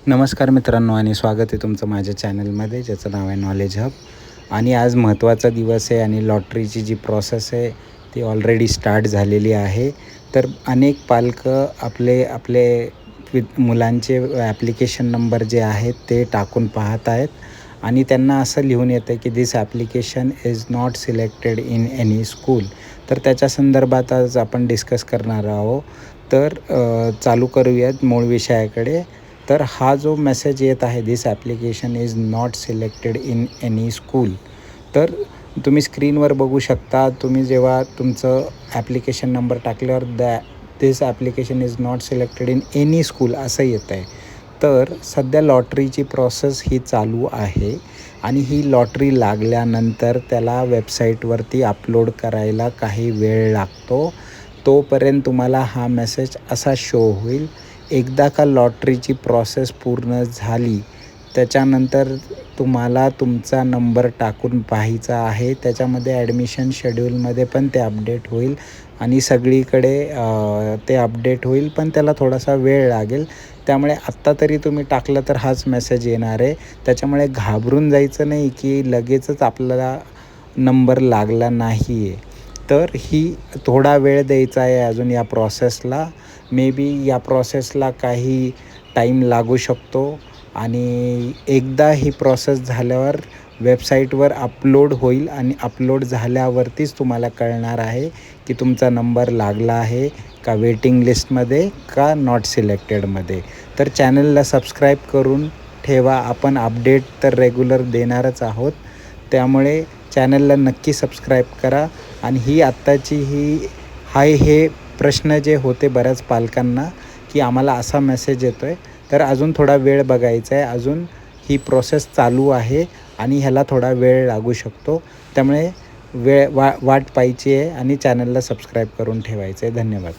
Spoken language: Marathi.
नमस्कार मित्रांनो आणि स्वागत आहे तुमचं माझ्या चॅनलमध्ये ज्याचं नाव आहे नॉलेज हब. आणि आज महत्त्वाचा दिवस आहे आणि लॉटरीची जी प्रोसेस आहे ती ऑलरेडी स्टार्ट झालेली आहे. तर अनेक पालकं आपले मुलांचे ॲप्लिकेशन नंबर जे आहेत ते टाकून पाहत आहेत आणि त्यांना असं लिहून येतं की this application is not selected in any school. तर त्याच्या संदर्भात आज आपण डिस्कस करणार आहोत. तर चालू करूयात मूळ विषयाकडे. तर हा जो मेसेज येत आहे this application is not selected in any school, तर तुम्ही स्क्रीनवर बघू शकता. तुम्ही जेव्हा तुमचं ॲप्लिकेशन नंबर टाकल्यावर this application is not selected in any school असं येतं आहे. तर सध्या लॉटरीची प्रोसेस ही चालू आहे आणि ही लॉटरी लागल्यानंतर त्याला वेबसाईटवरती अपलोड करायला काही वेळ लागतो. तोपर्यंत तुम्हाला हा मेसेज असा शो होईल. एकदा का लॉटरीची प्रोसेस पूर्ण झाली त्याच्यानंतर तुम्हाला तुमचा नंबर टाकून पाहायचा आहे. त्याच्यामध्ये ॲडमिशन शेड्यूलमध्ये पण ते अपडेट होईल आणि सगळीकडे ते अपडेट होईल, पण त्याला थोडासा वेळ लागेल. त्यामुळे आत्ता तरी तुम्ही टाकलं तर हाच मेसेज येणार आहे. त्याच्यामुळे घाबरून जायचं नाही की लगेचच आपल्याला नंबर लागला नाही आहे. तर ही थोडा वेळ द्यायचा आहे अजून या प्रोसेसला. मे बी या प्रोसेसला काही टाईम लागू शकतो आणि एकदा ही प्रोसेस झाल्यावर वेबसाईटवर अपलोड होईल आणि अपलोड झाल्यावरतीच तुम्हाला कळणार आहे की तुमचा नंबर लागला आहे का वेटिंग लिस्टमध्ये का नॉट सिलेक्टेडमध्ये. तर चॅनलला सबस्क्राईब करून ठेवा. आपण अपडेट तर रेग्युलर देणारच आहोत, त्यामुळे चॅनलला नक्की सबस्क्राईब करा. आणि ही आत्ताची हे प्रश्न जे होते बऱ्याच पालकांना की आम्हाला असा मेसेज येतो आहे, तर अजून थोडा वेळ बघायचा आहे. अजून ही प्रोसेस चालू आहे आणि ह्याला थोडा वेळ लागू शकतो. त्यामुळे वाट पाहायची आहे आणि चॅनलला सबस्क्राईब करून ठेवायचं आहे. धन्यवाद.